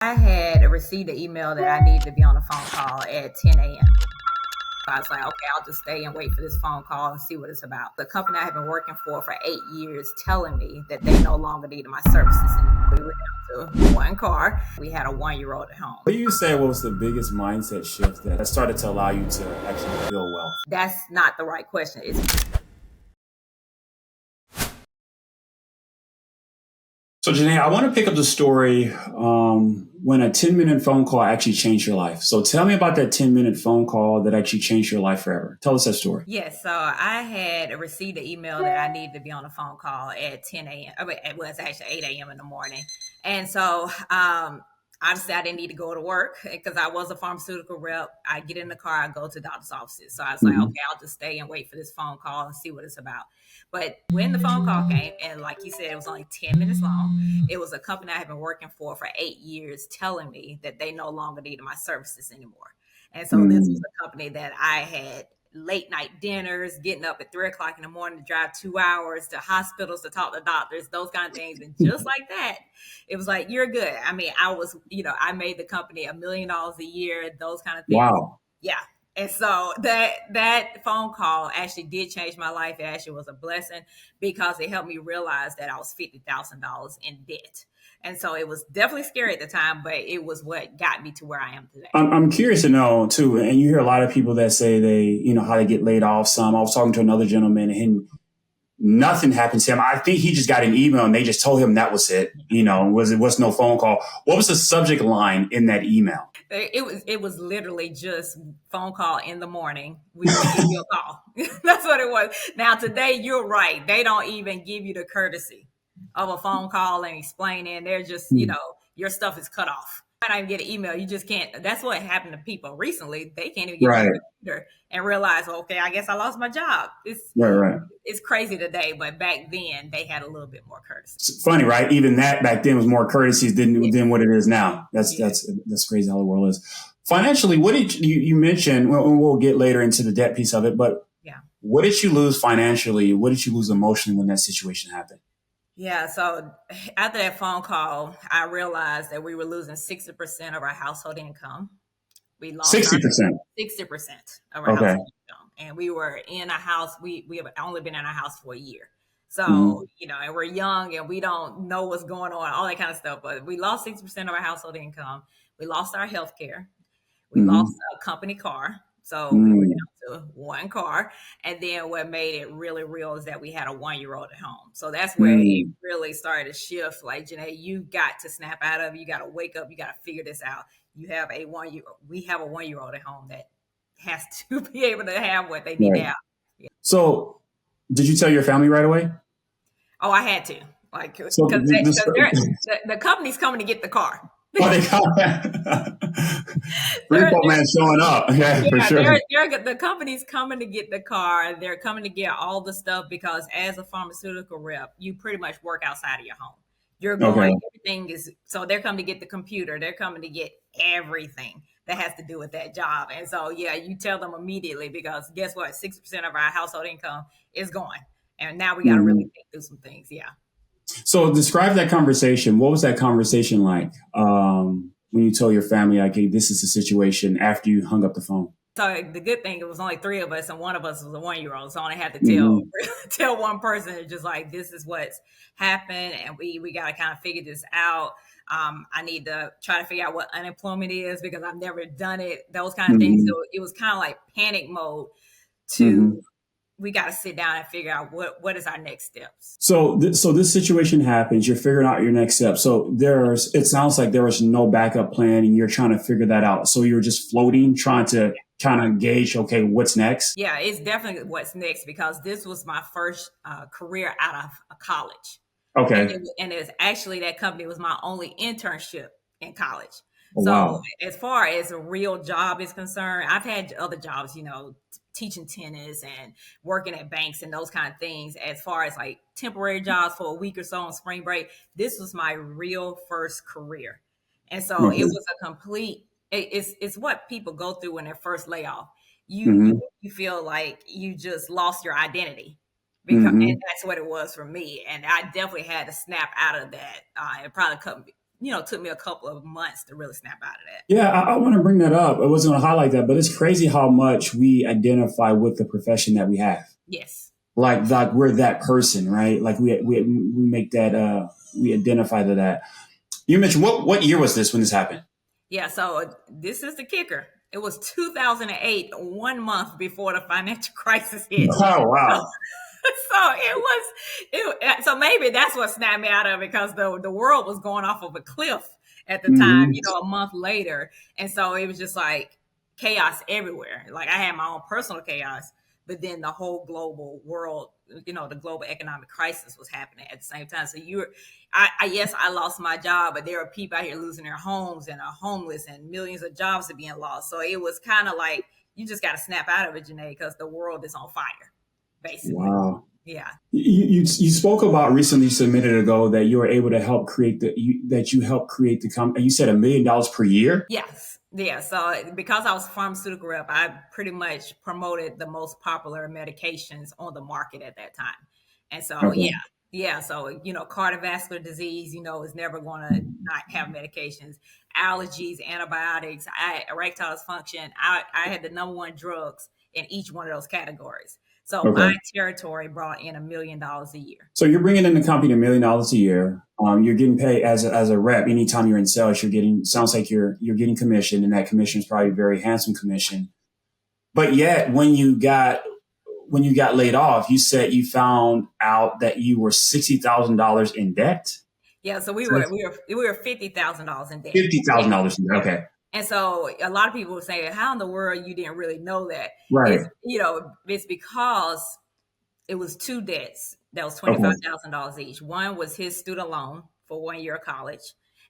I had received an email that I needed to be on a phone call at 10 a.m. So I was like, okay, I'll just stay and wait for this phone call and see what it's about. The company I have been working for 8 years telling me that they no longer needed my services anymore. We were down to one car. We had a 1-year-old at home. What do you say was the biggest mindset shift that started to allow you to actually build wealth? That's not the right question. So, Janae, I want to pick up the story when a 10-minute phone call actually changed your life. So tell me about that 10-minute phone call that actually changed your life forever. Tell us that story. Yes, so I had received an email that I needed to be on a phone call at 10 a.m. It was actually 8 a.m. in the morning. And so obviously I didn't need to go to work because I was a pharmaceutical rep. I get in the car, I go to doctor's offices. So I was like, okay, I'll just stay and wait for this phone call and see what it's about. But when the phone call came, and like you said, it was only 10 minutes long, it was a company I had been working for 8 years telling me that they no longer needed my services anymore. And so this was a company that I had late night dinners, getting up at 3 o'clock in the morning to drive 2 hours to hospitals to talk to doctors, those kind of things. And just like that, it was like, you're good. I mean, I made the company $1 million a year, those kind of things. Wow. Yeah. And so that phone call actually did change my life. It actually was a blessing because it helped me realize that I was $50,000 in debt. And so it was definitely scary at the time, but it was what got me to where I am today. I'm curious to know too, and you hear a lot of people that say how they get laid off. I was talking to another gentleman and nothing happened to him. I think he just got an email and they just told him that was it. Was no phone call. What was the subject line in that email? It was literally just phone call in the morning. We will give you a call. That's what it was. Now today, you're right. They don't even give you the courtesy of a phone call and explaining. They're just, your stuff is cut off. I don't even get an email. You just can't. That's what happened to people recently. They can't even get on the computer and realize, okay, I guess I lost my job. It's crazy today, but back then they had a little bit more courtesy. It's funny, right? Even that back then was more courtesy than what it is now. That's crazy how the world is. Financially, what did you mention? We'll get later into the debt piece of it, but what did you lose financially? What did you lose emotionally when that situation happened? Yeah, so after that phone call, I realized that we were losing 60% of our household income. We lost 60%. 60% of our household income. And we were in a house, we have only been in our house for a year. So, and we're young and we don't know what's going on, all that kind of stuff. But we lost 60% of our household income. We lost our health care. We lost a company car. So we were down to one car. And then what made it really real is that we had a 1-year-old at home. So that's where it really started to shift. Like, Janae, you got to snap out of it. You got to wake up. You got to figure this out. We have a 1-year-old at home that has to be able to have what they need to have. Yeah. So did you tell your family right away? Oh, I had to. Like, because the company's coming to get the car. Repo man showing up. Okay, for sure. The company's coming to get the car. They're coming to get all the stuff because as a pharmaceutical rep, you pretty much work outside of your home. You're going, everything is, so they're coming to get the computer. They're coming to get everything that has to do with that job. And so, you tell them immediately because guess what? 60% of our household income is gone. And now we got to really think through some things. Yeah. So describe that conversation. What was that conversation like when you told your family, okay, this is the situation after you hung up the phone? So the good thing, it was only 3 of us and one of us was a 1-year-old. So I only had to tell one person, just like, this is what's happened. And we got to kind of figure this out. I need to try to figure out what unemployment is because I've never done it, those kind of things. So it was kind of like panic mode to we got to sit down and figure out what is our next steps. So this situation happens. You're figuring out your next step. So it sounds like there was no backup plan and you're trying to figure that out. So you're just floating, trying to kind of gauge, okay, what's next? Yeah, it's definitely what's next because this was my first career out of college. Okay. And it's actually, that company was my only internship in college. Oh, so wow. As far as a real job is concerned, I've had other jobs, teaching tennis and working at banks and those kind of things. As far as like temporary jobs for a week or so on spring break, this was my real first career. And so it was a complete, it's what people go through when they're first layoff. You feel like you just lost your identity. Because and that's what it was for me. And I definitely had to snap out of that. It probably took me a couple of months to really snap out of that. Yeah, I want to bring that up. I wasn't going to highlight that, but it's crazy how much we identify with the profession that we have. Yes. Like we're that person, right? Like we make that we identify to that. You mentioned what year was this when this happened? Yeah, so this is the kicker. It was 2008, 1 month before the financial crisis hit. Oh wow! So so maybe that's what snapped me out of it, because the world was going off of a cliff at the time, Mm-hmm. a month later. And so it was just like chaos everywhere. Like I had my own personal chaos, but then the whole global world, the global economic crisis was happening at the same time. So yes, I lost my job, but there are people out here losing their homes and are homeless, and millions of jobs are being lost. So it was kind of like, you just got to snap out of it, Janae, because the world is on fire, basically. Wow. Yeah. You spoke about recently, just a minute ago, that you were able to help create that you helped create the company. You said $1 million per year. Yes. Yeah. So because I was a pharmaceutical rep, I pretty much promoted the most popular medications on the market at that time. And so, Okay. yeah. So, cardiovascular disease, is never going to not have medications. Allergies, antibiotics, erectile dysfunction. I had the number one drugs in each one of those categories. So my Okay. territory brought in $1 million a year. So you're bringing in the company $1 million a year. You're getting paid as a rep. Anytime you're in sales, sounds like you're getting commission, and that commission is probably a very handsome commission. But yet, when you got laid off, you said you found out that you were $60,000 in debt. Yeah, so we were $50,000 in debt. $50,000 in debt. Okay. And so a lot of people would say, how in the world you didn't really know that? Right. It's because it was two debts that was Okay. $25,000 each. One was his student loan for 1 year of college.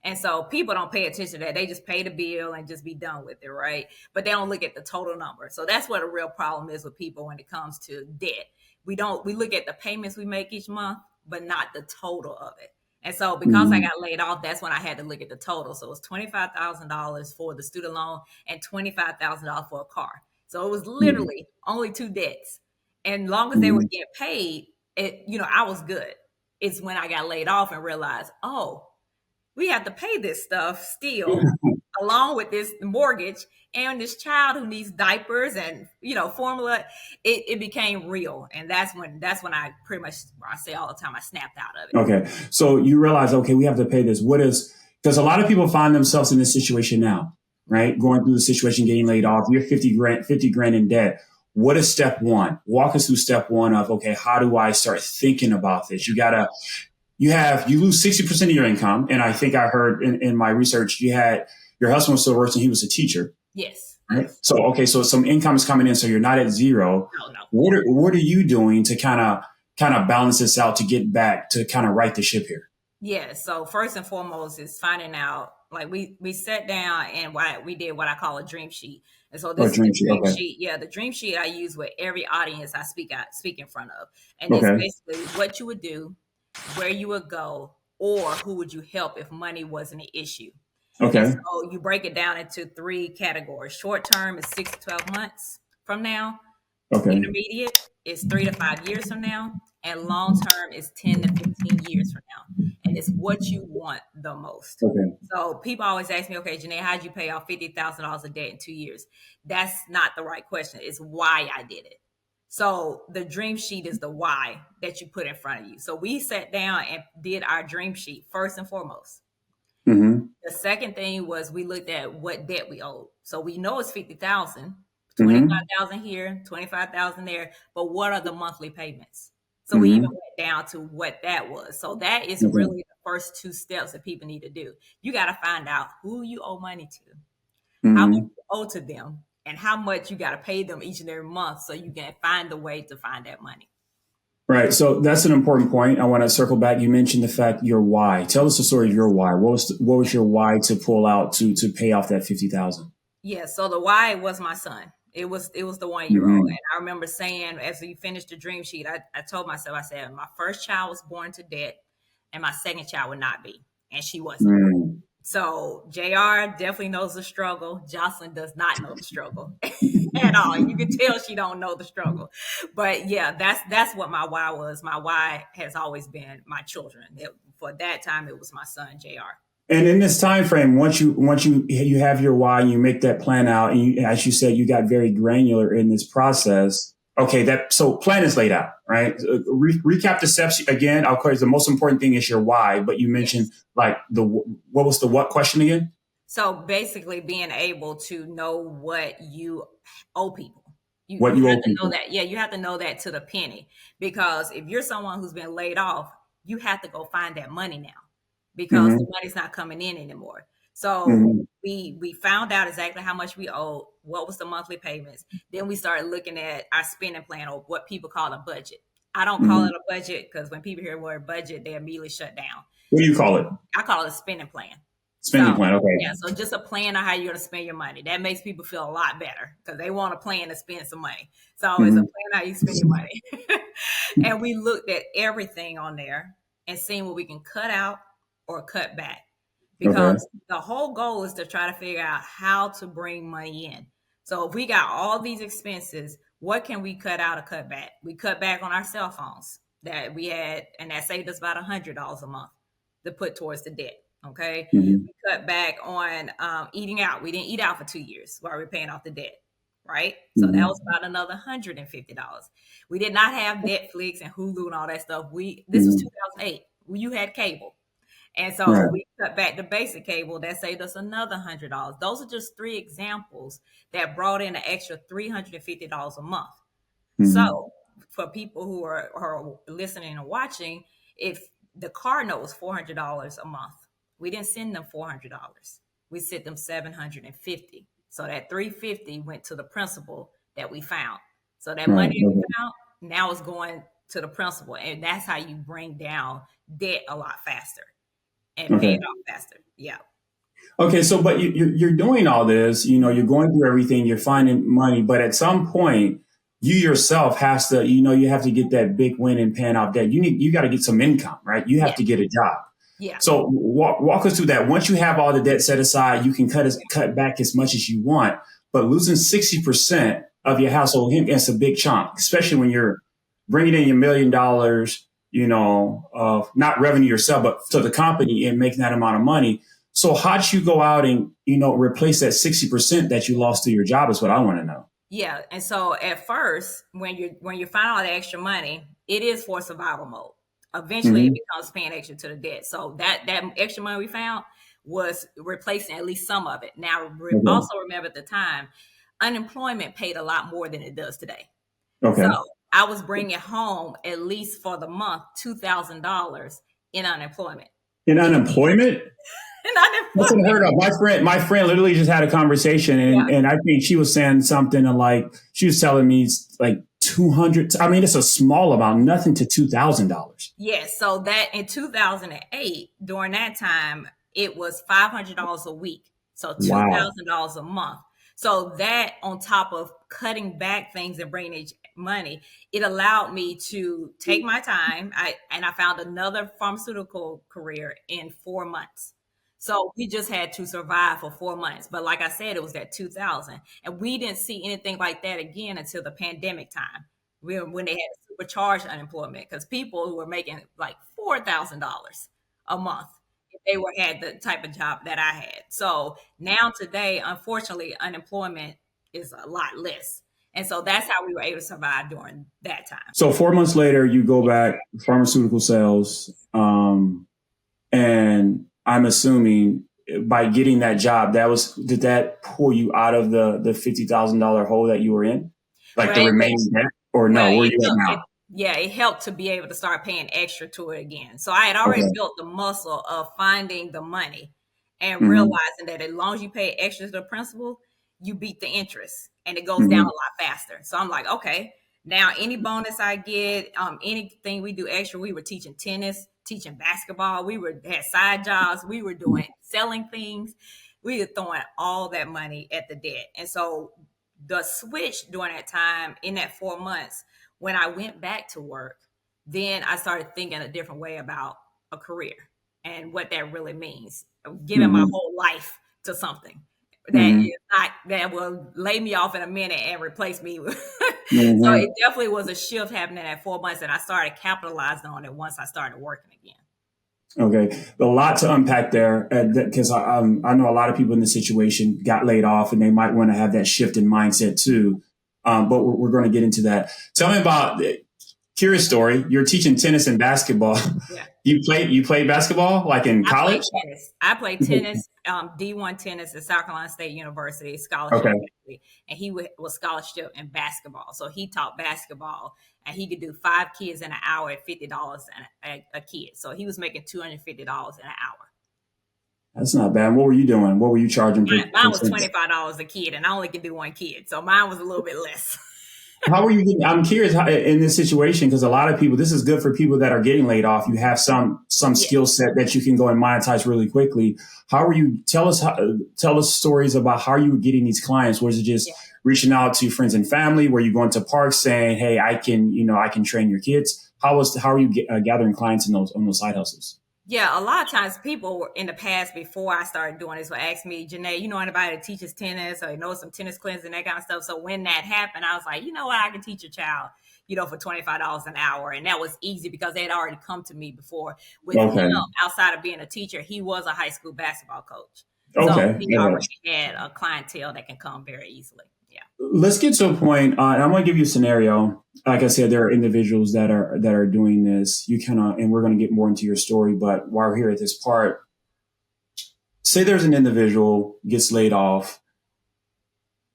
And so people don't pay attention to that. They just pay the bill and just be done with it, right? But they don't look at the total number. So that's what a real problem is with people when it comes to debt. We look at the payments we make each month, but not the total of it. And so because I got laid off, that's when I had to look at the total. So it was $25,000 for the student loan and $25,000 for a car. So it was literally only two debts. And long as they were getting paid, I was good. It's when I got laid off and realized, oh, we have to pay this stuff still, along with this mortgage and this child who needs diapers and formula. It became real, and that's when I pretty much, I say all the time, I snapped out of it. Okay, so you realize, okay, we have to pay this. Because a lot of people find themselves in this situation now, right? Going through the situation, getting laid off. You're 50 grand in debt. What is step one? Walk us through step one of, okay, how do I start thinking about this? You lose 60% of your income. And I think I heard in my research, your husband was still working. He was a teacher. Yes. Right. So, okay. So some income is coming in. So you're not at zero. No. What are you doing to kind of balance this out, to get back to kind of right the ship here? Yeah. So first and foremost is finding out, like we sat down and we did what I call a dream sheet. And so this is the dream sheet. Yeah, the dream sheet I use with every audience I speak in front of. And it's basically what you would do, where you would go, or who would you help if money wasn't an issue. Okay. And so you break it down into three categories. Short term is 6 to 12 months from now. Okay. Intermediate is 3 to 5 years from now. And long term is 10 to 15 years from now. And it's what you want the most. Okay. So people always ask me, okay, Janae, how'd you pay off $50,000 a debt in 2 years? That's not the right question. It's why I did it. So the dream sheet is the why that you put in front of you. So we sat down and did our dream sheet first and foremost. Mm-hmm. The second thing was we looked at what debt we owed. So we know it's 50,000, 25,000 here, 25,000 there, but what are the monthly payments? So we even went down to what that was. So that is really the first two steps that people need to do. You got to find out who you owe money to, how much you owe to them, and how much you got to pay them each and every month, so you can find a way to find that money. Right. So that's an important point. I want to circle back. You mentioned the fact your why. Tell us the story of your why. What was your why to pull out to pay off that 50,000? Yeah. So the why was my son. It was the 1 year old. And I remember saying, as we finished the dream sheet, I told myself, I said, my first child was born to debt and my second child would not be. And she wasn't. So JR definitely knows the struggle. Jocelyn does not know the struggle at all. You can tell she don't know the struggle. But yeah, that's what my why was. My why has always been my children. For that time, it was my son, JR. And in this time frame, once you have your why, you make that plan out, and as you said, you got very granular in this process. Okay, that so plan is laid out, right? Recap the steps again. Of course, the most important thing is your why, but you mentioned Yes. like what was the what question again? So basically, being able to know what you owe people. What You you have owe to know people. that. Yeah, you have to know that to the penny. Because if you're someone who's been laid off, you have to go find that money now because the Mm-hmm, money's not coming in anymore. So mm-hmm, we found out exactly how much we owed, what was the monthly payments. Then we started looking at our spending plan, or what people call a budget. I don't call mm-hmm. it a budget because when people hear the word budget, they immediately shut down. What do you call it? I call it a spending plan. Spending So plan. yeah, Okay. so just a plan on how you're gonna spend your money. That makes people feel a lot better because they want a plan to spend some money. So it's a Mm-hmm. plan how you spend your money. And we looked at everything on there and seeing what we can cut out or cut back. Okay. Because the whole goal is to try to figure out how to bring money in. So if we got all these expenses, what can we cut out or cut back? We cut back on our cell phones that we had, and that saved us about $100 a month to put towards the debt. Okay. Mm-hmm. We cut back on eating out. We didn't eat out for 2 years while we are paying off the debt. Right. So that was Mm-hmm. about another $150. We did not have Netflix and Hulu and all that stuff. This was Mm-hmm. 2008. You had cable. And so Right. we cut back the basic cable. That saved us another $100. Those are just three examples that brought in an extra $350 a month. Mm-hmm. So for people who are listening and watching, if the car note was $400 a month, we didn't send them $400. We sent them 750. So that 350 went to the principal that we found. So that Right. money we Okay. found now is going to the principal, and that's how you bring down debt a lot faster and pay it Okay. off faster. Yeah. Okay, so but you're doing all this, you're going through everything, you're finding money, but at some point, you yourself has to, you have to get that big win and pan out that you got to get some income, right? You have Yeah. to get a job. Yeah. So walk us through that. Once you have all the debt set aside, you can cut back as much as you want, but losing 60% of your household income, that's a big chunk, especially when you're bringing in your $1 million, of not revenue yourself, but to the company and making that amount of money. So how did you go out and, replace that 60% that you lost to your job is what I want to know. Yeah. And so at first, when you find all the extra money, it is for survival mode. Eventually it Mm-hmm. becomes paying extra to the debt. So that extra money we found was replacing at least some of it. Now Okay. also remember at the time, unemployment paid a lot more than it does today. So Okay. I was bringing home at least for the month $2,000 in unemployment. In In, unemployment? in That's unemployment. unheard of. My friend literally just had a conversation, and, Yeah. and I think she was saying something like she was telling me like 200. I mean, it's a small amount, nothing to $2,000. Yes. So that in 2008, during that time, it was $500 a week. So Wow. $2,000 a month. So that on top of cutting back things and bringing in money, it allowed me to take my time. I found another pharmaceutical career in 4 months. So we just had to survive for 4 months. But like I said, it was that 2000. And we didn't see anything like that again until the pandemic time when they had supercharged unemployment because people who were making like $4,000 a month if they were had the type of job that I had. So now today, unfortunately, unemployment is a lot less. And so that's how we were able to survive during that time. So 4 months later, you go Yes. back pharmaceutical sales, and I'm assuming by getting that job, did that pull you out of the $50,000 hole that you were in, like Well, the it, remaining debt, or well, no? Where it you at helped. now? Yeah, it helped to be able to start paying extra to it again. So I had already Okay. built the muscle of finding the money and Mm-hmm. realizing that as long as you pay extra to the principal, you beat the interest and it goes down a Mm-hmm. lot faster. So I'm like, okay, now any bonus I get, anything we do extra, we were teaching tennis, teaching basketball, had side jobs, we were doing selling things, we were throwing all that money at the debt. And so the switch during that time in that 4 months when I went back to work, then I started thinking a different way about a career and what that really means. Giving my Mm-hmm. whole life to something that Mm-hmm. is not that will lay me off in a minute and replace me. So Mm-hmm. it definitely was a shift happening at 4 months, and I started capitalizing on it once I started working again. Okay, a lot to unpack there because I know a lot of people in this situation got laid off and they might want to have that shift in mindset too. But we're going to get into that. Tell me about curious story. You're teaching tennis and basketball. Yeah. You played basketball like in I played college? tennis. I played tennis, D1 tennis at South Carolina State University, scholarship Okay, athlete, and he was scholarship in basketball. So he taught basketball, and he could do 5 kids in an hour at $50 a kid. So he was making $250 in an hour. that's not bad. What were you doing? What were you charging per Mine was tennis? $25 a kid, and I only could do one kid, so mine was a little bit less. How are you getting? I'm curious how, in this situation because a lot of people. This is good for people that are getting laid off. You have some Yeah, skill set that you can go and monetize really quickly. How are you? Tell us stories about how you were getting these clients. Was it just yeah. reaching out to friends and family? Were you going to parks saying, "Hey, I can train your kids"? How are you gathering clients in those on those side hustles? Yeah, a lot of times people in the past before I started doing this would ask me, Janae, you know anybody that teaches tennis or knows some tennis clinics and that kind of stuff. So when that happened, I was like, you know what, I can teach a child, for $25 an hour. And that was easy because they had already come to me before. With him, Okay, outside of being a teacher, he was a high school basketball coach. So okay, he okay. already had a clientele that can come very easily. Yeah. Let's get to a point, and I'm going to give you a scenario. Like I said, there are individuals that are doing this. You cannot, and we're going to get more into your story. But while we're here at this part, say there's an individual gets laid off.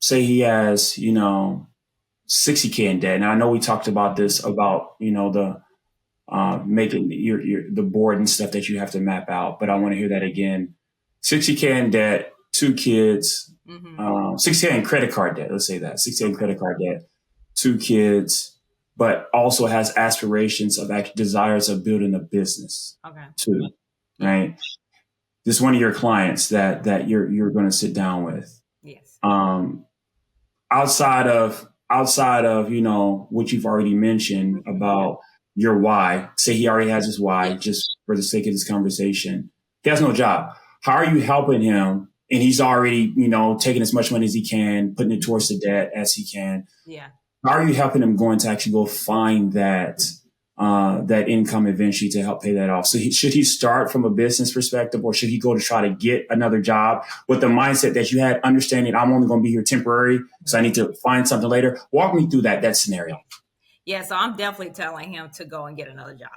Say he has, 60K in debt. Now I know we talked about this about the making the board and stuff that you have to map out. But I want to hear that again. 60K in debt, 2 kids, Mm-hmm. 60K in credit card debt. Let's say that 60K in credit card debt, 2 kids, but also has aspirations of desires of building a business Okay. too, Yeah. right? This is one of your clients that you're going to sit down with. Yes. Um, outside of what you've already mentioned Mm-hmm. about your why. Say he already has his why, Yeah. just for the sake of this conversation. He has no job. How are you helping him? And he's already, taking as much money as he can, putting it towards the debt as he can. Yeah. How are you helping him going to actually go find that income eventually to help pay that off? So should he start from a business perspective, or should he go to try to get another job with the mindset that you had, understanding I'm only going to be here temporary, so I need to find something later? Walk me through that scenario. Yeah, so I'm definitely telling him to go and get another job,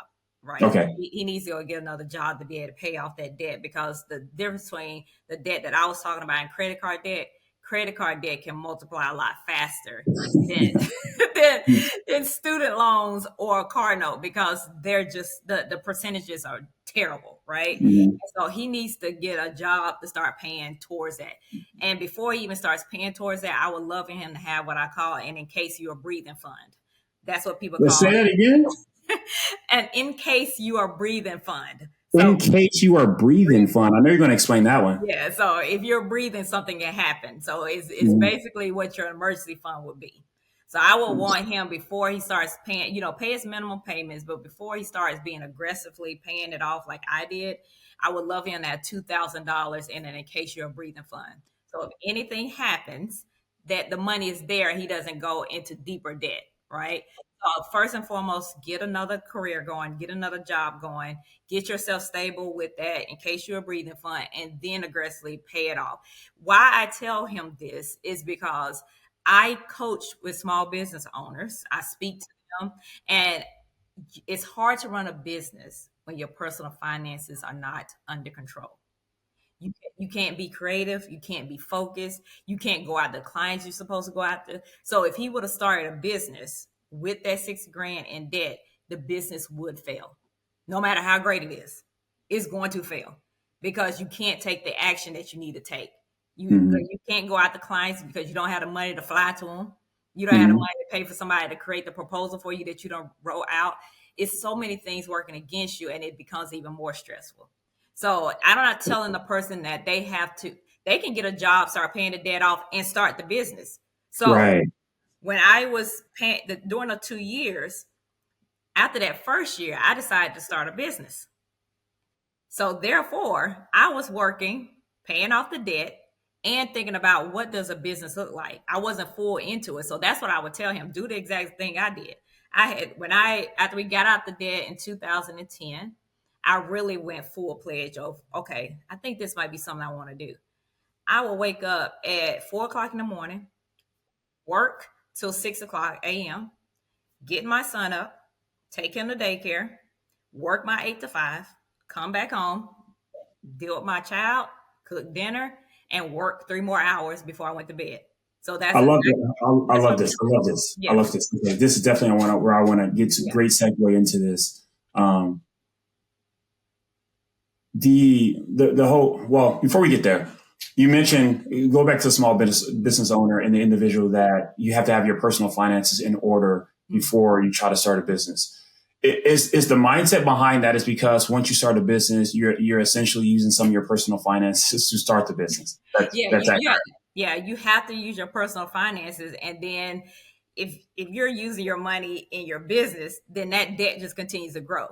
right? Okay. He needs to go get another job to be able to pay off that debt because the difference between the debt that I was talking about and credit card debt can multiply a lot faster than than, than student loans or a car note because they're just the percentages are terrible, right? Mhm. So he needs to get a job to start paying towards that. And before he even starts paying towards that, I would love for him to have what I call an in case you're breathing fund. That's what people Let's say call that again. an in case you are breathing fund. In So case you are breathing fun. I know you're going to explain that one. yeah, so if you're breathing, something can happen. So it's Mhm. basically what your emergency fund would be. So I would want him before he starts paying, pay his minimum payments, but before he starts being aggressively paying it off like I did, I would love him to have $2,000 in an in case you're breathing fund. So if anything happens, that the money is there, he doesn't go into deeper debt, right? So first and foremost, get another career going, get another job going, get yourself stable with that in case you're a breathing fund, and then aggressively pay it off. Why I tell him this is because I coach with small business owners. I speak to them, and it's hard to run a business when your personal finances are not under control. You can't be creative. You can't be focused. You can't go out the clients you're supposed to go after. So if he would have started a business with that 6 grand in debt, the business would fail. No matter how great it is, it's going to fail because you can't take the action that you need to take. Mhm. You can't go out to clients because you don't have the money to fly to them. You don't have the Mhm. money to pay for somebody to create the proposal for you that you don't roll out. It's so many things working against you, and it becomes even more stressful. So I'm not telling the person that they can get a job, start paying the debt off, and start the business. So Right. when I was paying during the 2 years, after that first year, I decided to start a business. So therefore, I was working, paying off the debt, and thinking about what does a business look like. I wasn't full into it. So that's what I would tell him. Do the exact thing I did. I had when I after we got out the debt in 2010, I really went full pledge of, okay, I think this might be something I want to do. I will wake up at 4 o'clock in the morning, work till 6 o'clock a.m., get my son up, take him to daycare, work my 8 to 5, come back home, deal with my child, cook dinner, and work 3 more hours before I went to bed. So I that's love exactly it. I that's love what. this. I love this. I Yeah, love this. Okay, this is definitely where I want to get to. yeah, Great segue into this. Um, the whole, well, before we get there, you mentioned, you go back to the small business owner and the individual, that you have to have your personal finances in order before you try to start a business. Is the mindset behind that is because once you start a business, you're essentially using some of your personal finances to start the business. yeah. That's accurate. Yeah, you have to use your personal finances, and then if you're using your money in your business, then that debt just continues to grow.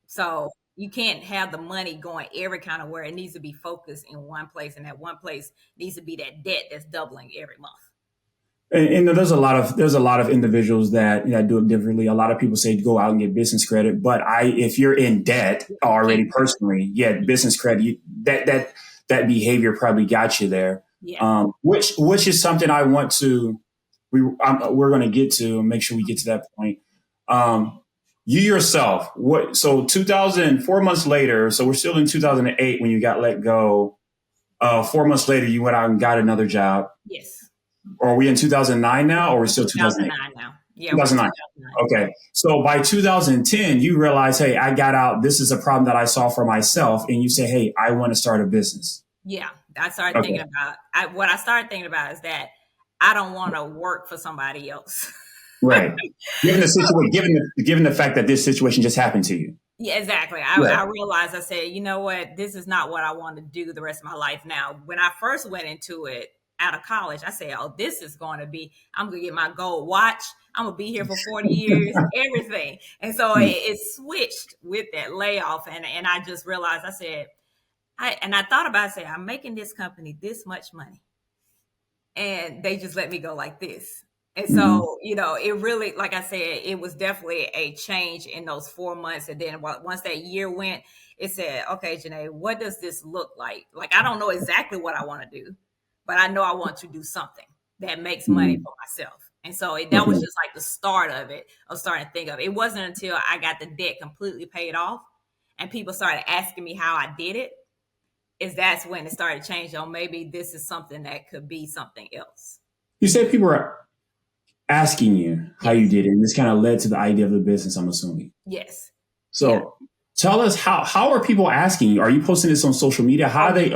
So you can't have the money going every kind of where. It needs to be focused in one place, and that one place needs to be that debt that's doubling every month. And there's a lot of individuals that do it differently. A lot of people say go out and get business credit, but if you're in debt You already can't. personally, yeah, business credit, that behavior probably got you there. Yeah. Which is something I want to we're going to get to and make sure we get to that point. You yourself, what? So 2004 months later, so we're still in 2008 when you got let go. 4 months later, you went out and got another job. Yes. Or are we in 2009 now, or are we In still 2008? 2009 now. Yeah, we're in 2009. 2009. Okay. So by 2010, you realize, hey, I got out. This is a problem that I saw for myself. And you say, hey, I want to start a business. Yeah, I started thinking Okay. about what I started thinking about is that I don't want to work for somebody else. Right. Given the situation, given the fact that this situation just happened to you. Yeah, exactly. Yeah. I realized, I said, you know what? This is not what I want to do the rest of my life now. When I first went into it out of college, I said, oh, this is going to be, I'm going to get my gold watch. I'm going to be here for 40 years, everything. And so it switched with that layoff. And I just realized, I said, I thought about it, I said, I'm making this company this much money, and they just let me go like this. And Mm-hmm. so, it really, like I said, it was definitely a change in those 4 months. And then once that year went, it said, okay, Janae, what does this look like? Like, I don't know exactly what I want to do, but I know I want to do something that makes money Mm-hmm. for myself. And so that was Okay. just like the start of it, of starting to think of it. It wasn't until I got the debt completely paid off and people started asking me how I did it, is that's when it started changing. Oh, maybe this is something that could be something else. You said people are asking you how you Yes. did it, and this kind of led to the idea of the business, I'm assuming. Yes. Yeah. So tell us, how are people asking you? Are you posting this on social media? How Oh, are they?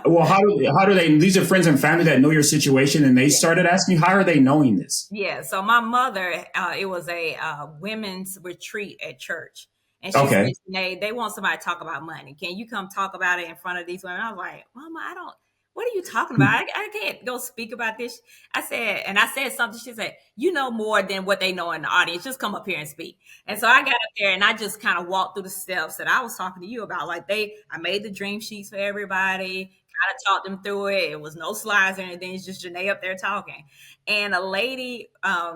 Well, how do they? These are friends and family that know your situation, and they yeah. started asking you. How are they knowing this? Yeah. So my mother, it was a women's retreat at church. And she said, Okay. they want somebody to talk about money. Can you come talk about it in front of these women? I was like, Mama, what are you talking about? I can't go speak about this. I said something. She said, you know more than what they know in the audience. Just come up here and speak. And so I got up there and I just kind of walked through the steps that I was talking to you about. Like I made the dream sheets for everybody, kind of taught them through it. It was no slides or anything. It's just Janae up there talking. And a lady,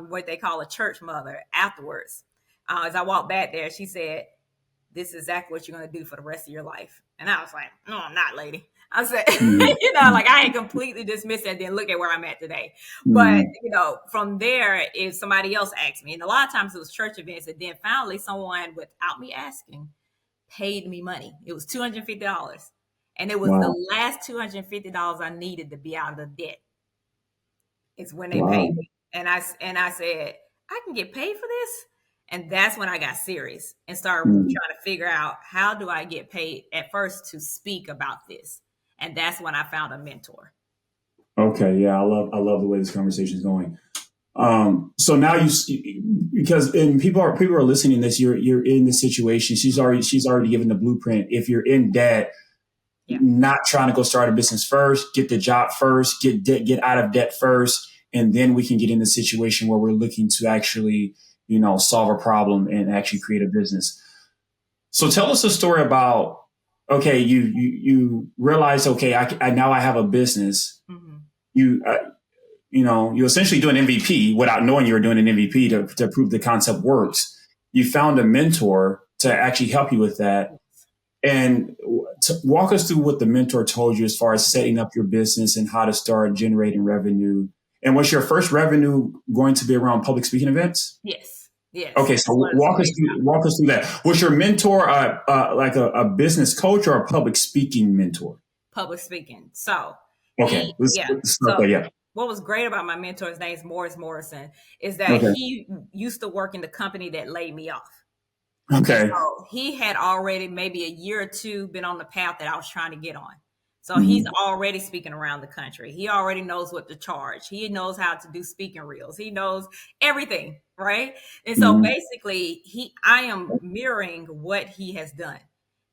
what they call a church mother, afterwards, as I walked back there, she said, this is exactly what you're going to do for the rest of your life. And I was like, no, I'm not, lady. I said, Mm-hmm. like I ain't completely dismissed it. Then look at where I'm at today. But, Mm-hmm. from there, if somebody else asked me, and a lot of times it was church events, and then finally someone, without me asking, paid me money. It was $250. And it was the Wow. last $250 I needed to be out of the debt. It's when they paid Wow. me. And I said, I can get paid for this. And that's when I got serious and started Mm-hmm. trying to figure out, how do I get paid at first to speak about this? And that's when I found a mentor. Okay. Yeah. I love the way this conversation is going. So now because and people are listening to this, you're in this situation. She's already given the blueprint. If you're in debt, Yeah. not trying to go start a business first, get the job first, get out of debt first, and then we can get in the situation where we're looking to actually, solve a problem and actually create a business. So tell us a story about, okay, you realize, okay, I now I have a business. Mm-hmm. You you essentially do an MVP without knowing you were doing an MVP to prove the concept works. You found a mentor to actually help you with that. And walk us through what the mentor told you as far as setting up your business and how to start generating revenue. And was your first revenue going to be around public speaking events? Yes. Yes. Okay, so That's what it's based walk us through that. Was your mentor like a business coach or a public speaking mentor? public speaking. So Okay, yeah. let's start So there. Yeah. what was great about my mentor, his name's Morris Morrison, is that Okay. he used to work in the company that laid me off. And Okay. so he had already maybe a year or two been on the path that I was trying to get on. So he's Mm-hmm. already speaking around the country. He already knows what to charge. He knows how to do speaking reels. He knows everything, right? And so Mm-hmm. basically, I am mirroring what he has done.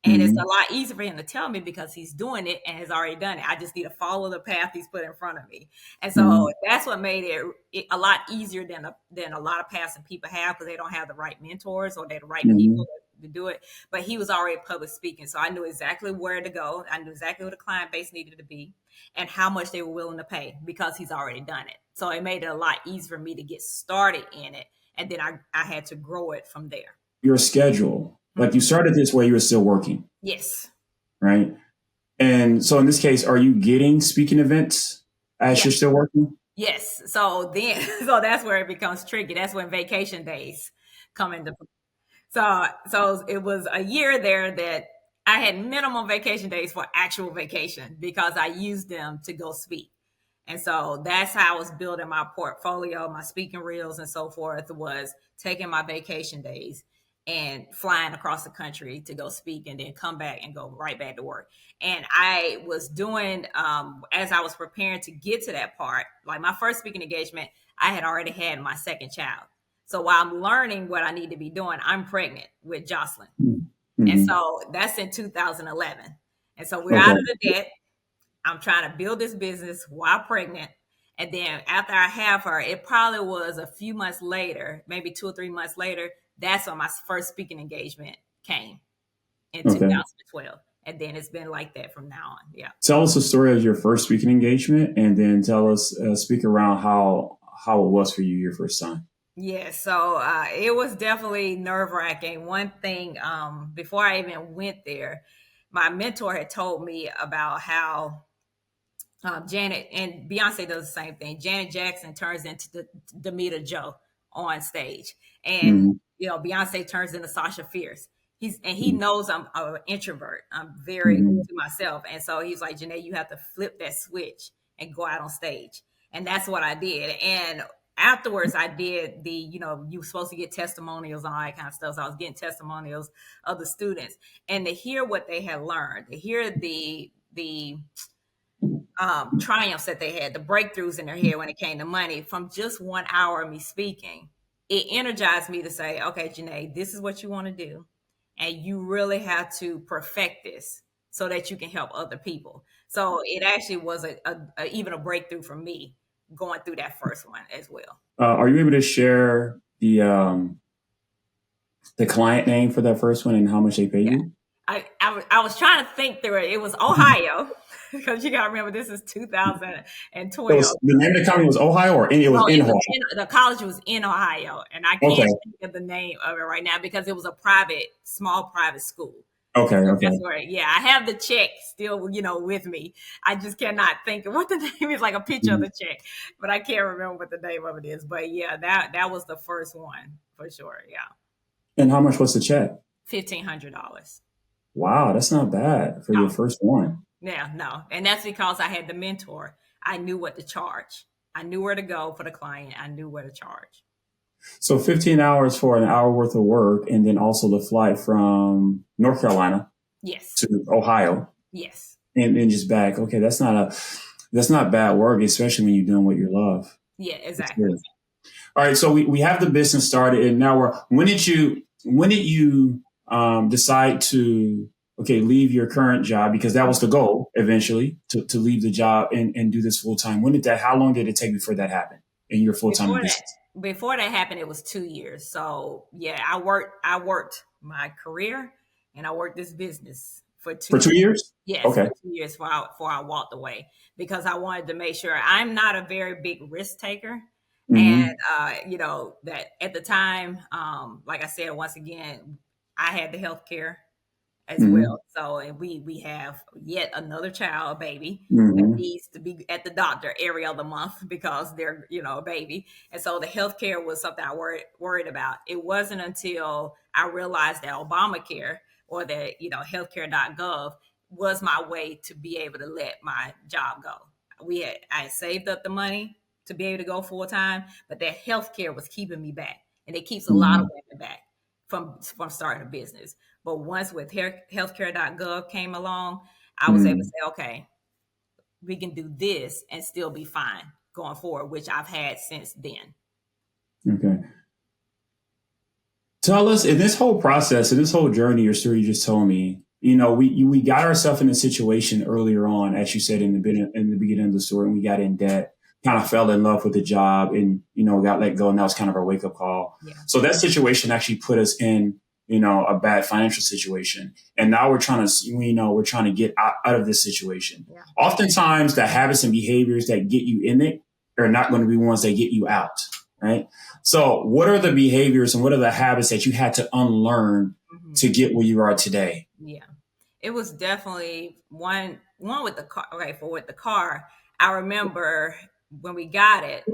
And it's Mm-hmm. a lot easier for him to tell me because he's doing it and has already done it. I just need to follow the path he's put in front of me. And so Mm-hmm. that's what made it a lot easier than a lot of paths that people have because they don't have the right mentors or they're the right Mm-hmm. people to do it. But he was already public speaking. So I knew exactly where to go. I knew exactly what the client base needed to be and how much they were willing to pay because he's already done it. So it made it a lot easier for me to get started in it. And then I had to grow it from there. Your schedule, like you Mhm. started this while you were still working, Yes. right? And so in this case, are you getting speaking events as Yeah. you're still working? Yes. So then, so that's where it becomes tricky. That's when vacation days come into play. So it was a year there that I had minimum vacation days for actual vacation because I used them to go speak. And so that's how I was building my portfolio, my speaking reels and so forth was taking my vacation days and flying across the country to go speak and then come back and go right back to work. And I was doing, as I was preparing to get to that part, like my first speaking engagement, I had already had my second child. So while I'm learning what I need to be doing, I'm pregnant with Jocelyn. And Mm-hmm. so that's in 2011. And so we're out of Okay. the debt. I'm trying to build this business while pregnant. And then after I have her, it probably was a few months later, maybe 2 or 3 months later, that's when my first speaking engagement came in Okay. 2012. And then it's been like that from now on. Yeah. Tell us the story of your first speaking engagement, and then tell us speak around how it was for you your first time. Yeah, so it was definitely nerve wracking. One thing, before I even went there, my mentor had told me about how Janet and Beyonce does the same thing. Janet Jackson turns into the Demeter Joe on stage, and Mm-hmm. Beyonce turns into Sasha Fierce. He knows I'm an introvert. I'm very Mm-hmm. to myself, and so he's like, Janae, you have to flip that switch and go out on stage, and that's what I did. And afterwards, I did you were supposed to get testimonials and all that kind of stuff. So I was getting testimonials of the students, and to hear what they had learned, to hear the triumphs that they had, the breakthroughs in their head when it came to money from just 1 hour of me speaking, it energized me to say, okay, Janae, this is what you want to do. And you really have to perfect this so that you can help other people. So it actually was even a breakthrough for me going through that first one as well. Are you able to share the client name for that first one and how much they pay Yeah. you? I was trying to think through it. It was Ohio because you got to remember this is It 2012. was the name of the company was Ohio, or it was No, in it was Ohio. the college was in Ohio, and I Okay. can't think of the name of it right now because it was a small private school. Okay. So Okay. that's where, yeah, I have the check still, with me. I just cannot think of what the name is, like a picture of Mhm. the check, but I can't remember what the name of it is. But yeah, that was the first one for sure. Yeah, And how much was the check? $1,500. Wow, that's not bad for No, your first one. yeah, no, and that's because I had the mentor. I knew what to charge. I knew where to go for the client. I knew where to charge. So 15 hours for an hour worth of work, and then also the flight from North Carolina Yes, to Ohio, yes, and then just back. Okay, that's not bad work, especially when you're doing what you love. yeah, That's exactly. good. All right, so we have the business started, and now we're. When did you decide to leave your current job, because that was the goal eventually to leave the job and do this full time? When did that? How long did it take before that happened in your full time Before that, business? before that happened, it was 2 years. So yeah, I worked my career and I worked this business for two For years. 2 years? Yes, Okay. for 2 years before I walked away because I wanted to make sure I'm not a very big risk taker. And Mm-hmm. that at the time, like I said, once again, I had the health care. as Mm-hmm. well. So, and we have yet another child, a baby, that Mm-hmm. needs to be at the doctor every other month because they're, a baby. And so the healthcare was something I worried about. It wasn't until I realized that Obamacare, or the, healthcare.gov, was my way to be able to let my job go. I had saved up the money to be able to go full time, but that healthcare was keeping me back, and it keeps a lot of Mm-hmm. women back from starting a business. But once with healthcare.gov came along, I was able to Mm-hmm. say, okay, we can do this and still be fine going forward, which I've had since then. Okay. Tell us in this whole process, in this whole journey, your story you just told me. We got ourselves in a situation earlier on, as you said in the beginning of the story, and we got in debt, kind of fell in love with the job, and got let go, and that was kind of our wake up call. Yeah. So that situation actually put us in a bad financial situation, and now we're trying to get out of this situation. Yeah. Oftentimes, the habits and behaviors that get you in it are not going to be ones that get you out, right? So, what are the behaviors and what are the habits that you had to unlearn Mm-hmm. to get where you are today? Yeah. It was definitely one with the car. Okay, for with the car, I remember when we got it,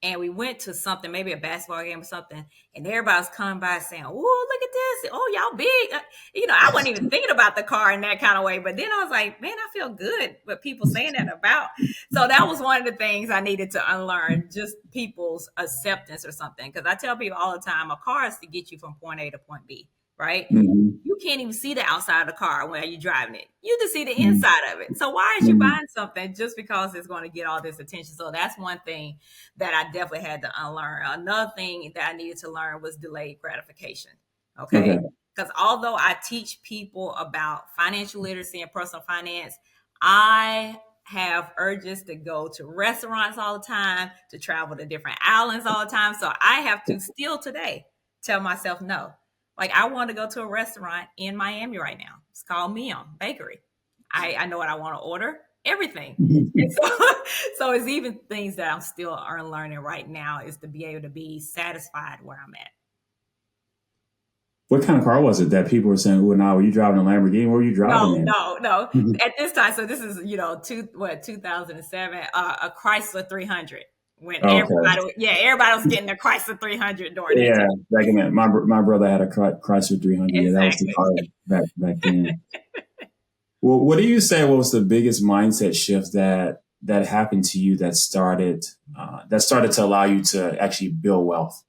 and we went to something, maybe a basketball game or something, and everybody was coming by saying, "Oh, look at this! Oh, y'all big!" I wasn't even thinking about the car in that kind of way, but then I was like, "Man, I feel good." What people saying that about. So that was one of the things I needed to unlearn, just people's acceptance or something. Because I tell people all the time, a car is to get you from point A to point B, right? Mm-hmm. You can't even see the outside of the car when you're driving it. You just see the Mm-hmm. inside of it. So why is you Mm-hmm. buying something just because it's going to get all this attention? So that's one thing that I definitely had to unlearn. Another thing that I needed to learn was delayed gratification. Okay. Okay. Because although I teach people about financial literacy and personal finance, I have urges to go to restaurants all the time, to travel to different islands all the time. So I have to still today tell myself no. Like, I want to go to a restaurant in Miami right now. It's called Mion Bakery. I know what I want to order, everything. And so, so it's even things that I'm still learning right now, is to be able to be satisfied where I'm at. What kind of car was it that people were saying, "Oh, now were you driving a Lamborghini? What were you driving No, in?" no, no. At this time, so this is 2007, a Chrysler 300. When Okay. everybody was getting their Chrysler 300 during that Yeah, time. back in that, my brother had a Chrysler 300. Yeah, that was the Exactly. car back then. Well, what do you say was the biggest mindset shift that happened to you that started to allow you to actually build wealth?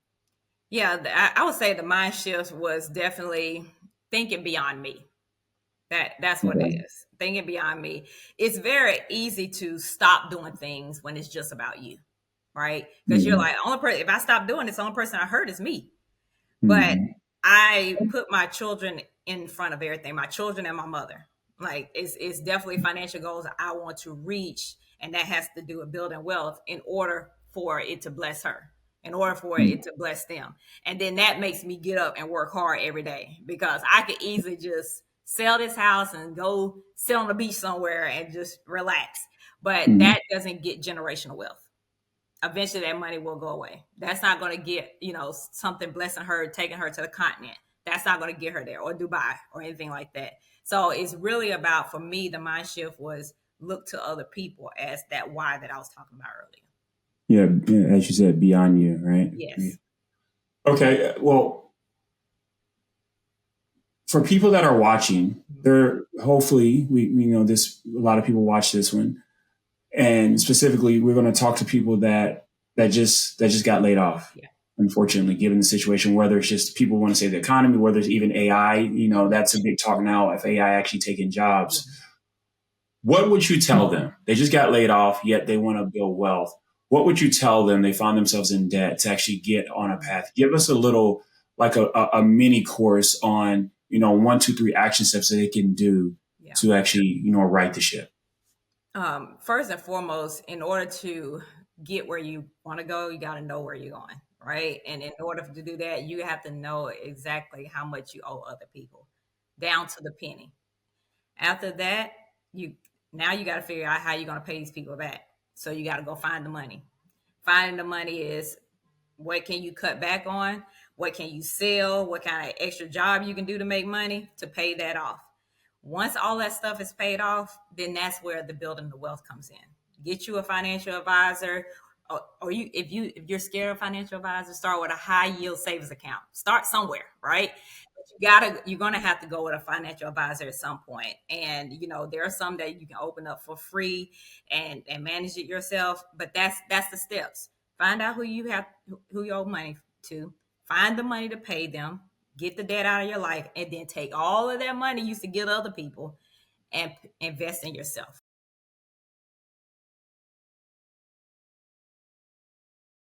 Yeah, I would say the mind shift was definitely thinking beyond me. That's what it Okay. is. Thinking beyond me. It's very easy to stop doing things when it's just about you, right? Because you're Mm-hmm. like, only person. If I stop doing this, the only person I hurt is me. But Mm-hmm. I put my children in front of everything. My children and my mother. Like, it's definitely financial goals I want to reach, and that has to do with building wealth in order for it to bless her, in order for it to bless them. And then that makes me get up and work hard every day, because I could easily just sell this house and go sit on the beach somewhere and just relax. But Mm-hmm. that doesn't get generational wealth. Eventually that money will go away. That's not going to get, something blessing her, taking her to the continent. That's not going to get her there, or Dubai or anything like that. So it's really about, for me, the mind shift was look to other people as that why that I was talking about earlier. Yeah, yeah, as you said, beyond you, right? Yeah. Yes. Okay. Well, for people that are watching, they're hopefully we know this. A lot of people watch this one, and specifically, we're going to talk to people that just got laid off. Yeah. Unfortunately, given the situation, whether it's just people want to say the economy, whether it's even AI, that's a big talk now. If AI actually taking jobs, what would you tell them? They just got laid off, yet they want to build wealth. What would you tell them? They found themselves in debt to actually get on a path. Give us a little, like a mini course on, 1, 2, 3 action steps that they can do Yeah. to actually, right the ship. First and foremost, in order to get where you want to go, you got to know where you're going, right? And in order to do that, you have to know exactly how much you owe other people, down to the penny. After that, you now you got to figure out how you're going to pay these people back. So you got to go find the money. Finding the money is, what can you cut back on? What can you sell? What kind of extra job you can do to make money to pay that off. Once all that stuff is paid off, then that's where the building the wealth comes in. Get you a financial advisor, or if you're scared of financial advisors, start with a high yield savings account. Start somewhere, right? You're gonna have to go with a financial advisor at some point. And there are some that you can open up for free and manage it yourself. But that's the steps. Find out who you owe money to, find the money to pay them, get the debt out of your life, and then take all of that money you used to give other people and invest in yourself.